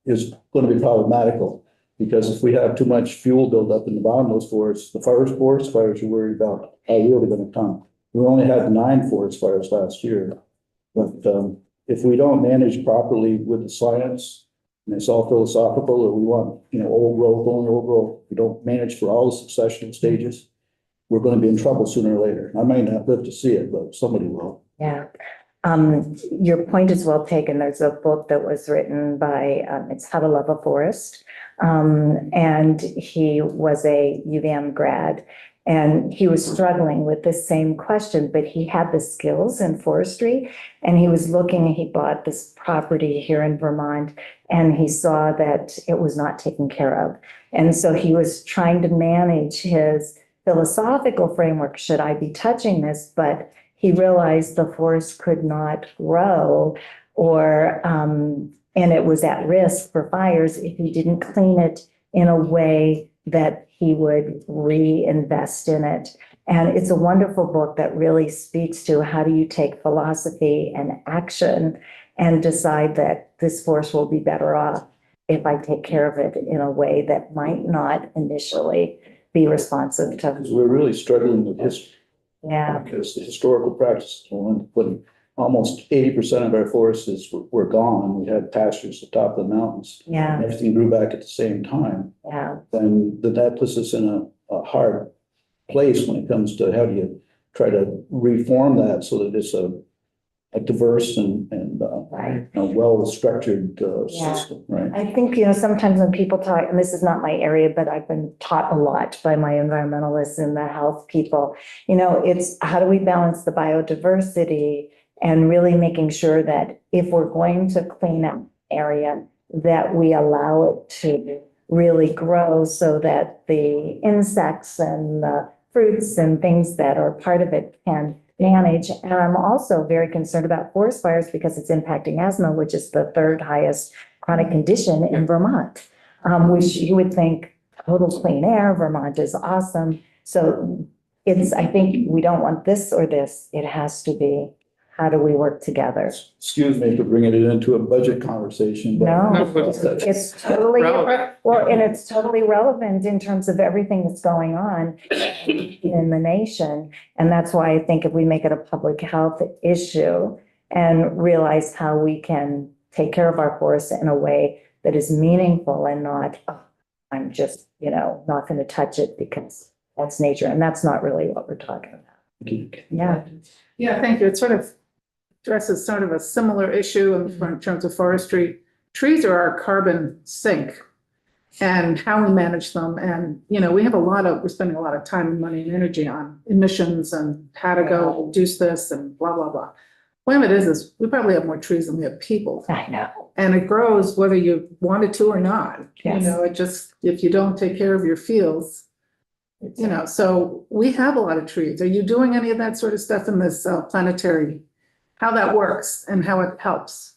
is going to be problematical, because if we have too much fuel buildup in the bottom of those forests, the forest fires you're worried about are really going to come. We only had 9 forest fires last year, but if we don't manage properly with the science, and it's all philosophical, or we want, old growth, only old growth, we don't manage for all the successional stages, we're going to be in trouble sooner or later. I might not live to see it, but somebody will. Yeah. Your point is well taken. There's a book that was written by, it's How to Love a Forest. And he was a UVM grad, and he was struggling with the same question, but he had the skills in forestry, and he was looking, he bought this property here in Vermont, and he saw that it was not taken care of. And so he was trying to manage his philosophical framework. Should I be touching this? But he realized the forest could not grow, or and it was at risk for fires if he didn't clean it in a way that he would reinvest in it. And it's a wonderful book that really speaks to how do you take philosophy and action and decide that this forest will be better off if I take care of it in a way that might not initially be responsive to. Because we're really struggling with history. Yeah. Because the historical practices, when almost 80% of our forests were gone, we had pastures at the top of the mountains. Yeah. And everything grew back at the same time. Yeah. Then that puts us in a hard place when it comes to how do you try to reform that so that it's a diverse and Right. a well-structured Yeah. system, right? I think, sometimes when people talk, and this is not my area, but I've been taught a lot by my environmentalists and the health people, it's how do we balance the biodiversity and really making sure that if we're going to clean up area, that we allow it to really grow so that the insects and the fruits and things that are part of it can manage. And I'm also very concerned about forest fires because it's impacting asthma, which is the 3rd highest chronic condition in Vermont, which you would think total clean air, Vermont is awesome. So I think we don't want this or this. It has to be, how do we work together? Excuse me for bringing it into a budget conversation. But No, it's totally, well, and it's totally relevant in terms of everything that's going on in the nation. And that's why I think if we make it a public health issue and realize how we can take care of our forests in a way that is meaningful and not, I'm just, not going to touch it because that's nature. And that's not really what we're talking about. Yeah. Yeah, thank you. It sort of addresses sort of a similar issue in terms of forestry. Trees are our carbon sink. and how we manage them. And, we're spending a lot of time and money and energy on emissions and how to go reduce this and blah, blah, blah. Point of it is we probably have more trees than we have people. I know. And it grows whether you wanted to or not. Yes. It just, if you don't take care of your fields, so we have a lot of trees. Are you doing any of that sort of stuff in this planetary? How that works and how it helps?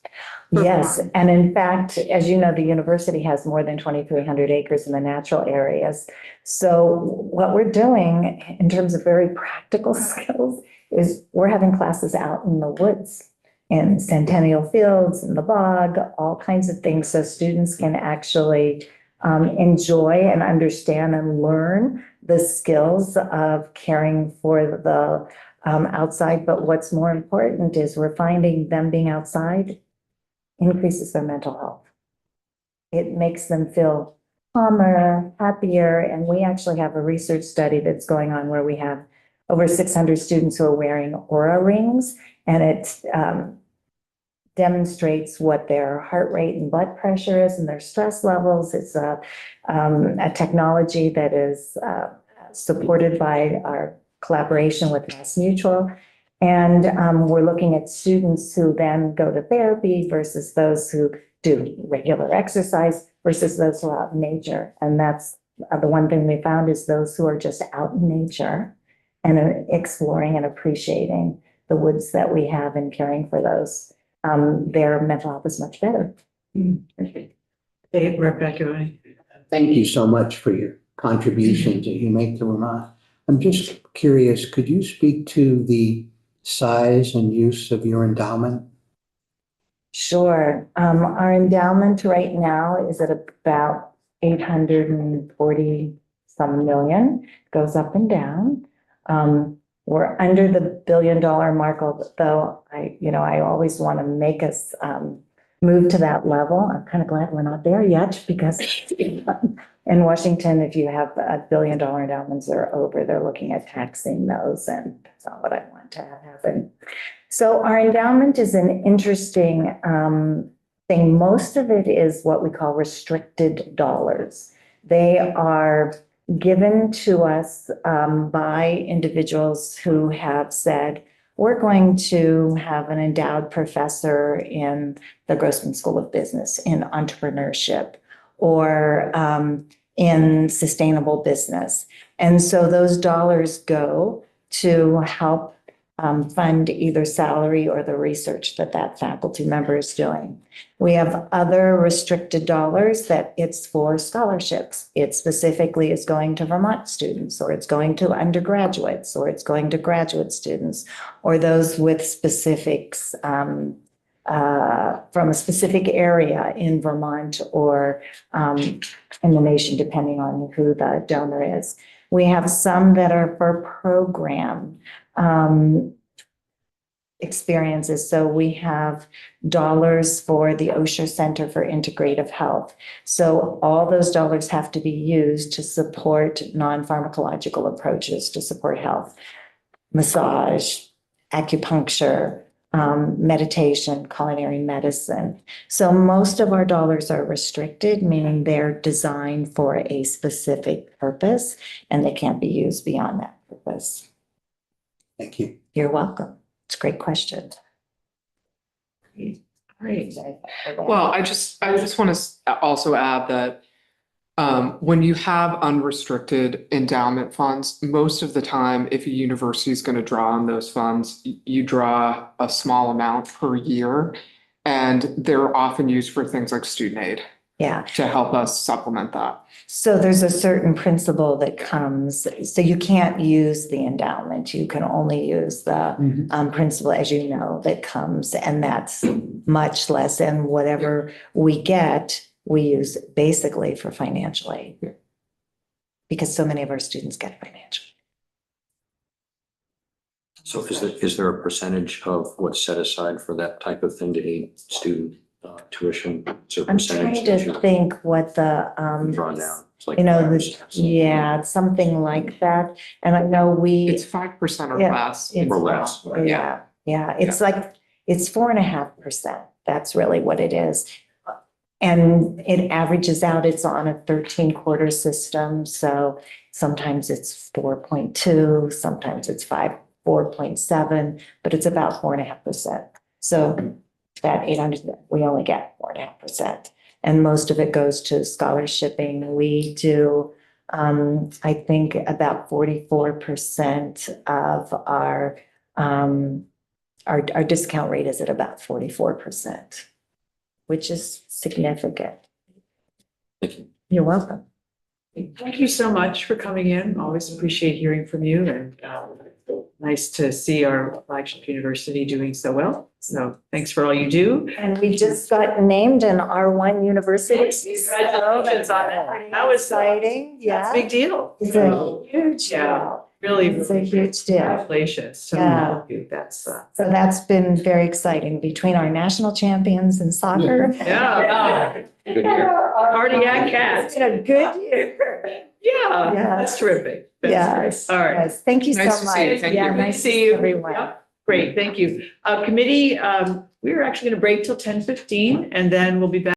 Yes, and in fact, as you know, the university has more than 2,300 acres in the natural areas. So what we're doing in terms of very practical skills is we're having classes out in the woods, in Centennial Fields, in the bog, all kinds of things, so students can actually enjoy and understand and learn the skills of caring for the outside. But what's more important is we're finding them being outside increases their mental health. It makes them feel calmer, happier, and we actually have a research study that's going on where we have over 600 students who are wearing Aura rings, and it demonstrates what their heart rate and blood pressure is and their stress levels. It's a technology that is supported by our collaboration with Mass Mutual. And we're looking at students who then go to therapy versus those who do regular exercise versus those who are out in nature. And that's the one thing we found is those who are just out in nature and exploring and appreciating the woods that we have and caring for those, their mental health is much better. Hey, Rebecca. Thank you so much for your contributions that you make to Vermont. I'm just curious, could you speak to the size and use of your endowment? Sure. Our endowment right now is at about 840 some million, goes up and down. We're under the $1 billion mark, though I always want to make us move to that level. I'm kind of glad we're not there yet because in Washington, if you have $1 billion endowments that are over, they're looking at taxing those, and that's not what I want to have happen. So our endowment is an interesting thing. Most of it is what we call restricted dollars. They are given to us by individuals who have said, we're going to have an endowed professor in the Grossman School of Business, in entrepreneurship, or in sustainable business. And so those dollars go to help fund either salary or the research that faculty member is doing. We have other restricted dollars that it's for scholarships. It specifically is going to Vermont students, or it's going to undergraduates, or it's going to graduate students, or those with specifics from a specific area in Vermont or in the nation, depending on who the donor is. We have some that are for program experiences. So we have dollars for the Osher Center for Integrative Health. So all those dollars have to be used to support non-pharmacological approaches to support health, massage, acupuncture, meditation, culinary medicine. So most of our dollars are restricted, meaning they're designed for a specific purpose and they can't be used beyond that purpose. Thank you. You're welcome. It's a great question. Great. Well, I just want to also add that when you have unrestricted endowment funds, most of the time, if a university is going to draw on those funds, you draw a small amount per year, and they're often used for things like student aid. Yeah. To help us supplement that. So there's a certain principle that comes, so you can't use the endowment. You can only use the principle, as you know, that comes, and that's much less. And whatever we get, we use basically for financial aid. Because so many of our students get financial aid. So is there a percentage of what's set aside for that type of thing to aid student tuition? I'm trying to think what the, drawn down. It's like it's something like that. And I know It's 5% or less. or less. Yeah. It's like, it's 4.5%. That's really what it is. And it averages out, it's on a 13-quarter system, so sometimes it's 4.2, sometimes it's 4.7, but it's about 4.5%. So that 800, we only get 4.5%. And most of it goes to scholarshiping. We do, I think about 44% of our discount rate is at about 44%, which is significant. Thank you. You're welcome. Thank you so much for coming in. Always appreciate hearing from you, and nice to see our flagship university doing so well. So thanks for all you do. And we just got named an R1 university. Congratulations on that. That was exciting. That's Yeah. a big deal. It's a huge Yeah. deal. Really, It's a huge deal. congratulations. So Yeah. that's So that's been very exciting between our national champions in soccer. yeah. Good year. Cardiac It's cats. been a good year. Yeah, Yeah. that's terrific. That's Yes. great. All right. Yes. Thank you so Nice to much. see you. Thank Yeah, you. nice to See you. everyone. Yep. Great, thank you. Committee, we're actually going to break till 10:15 and then we'll be back.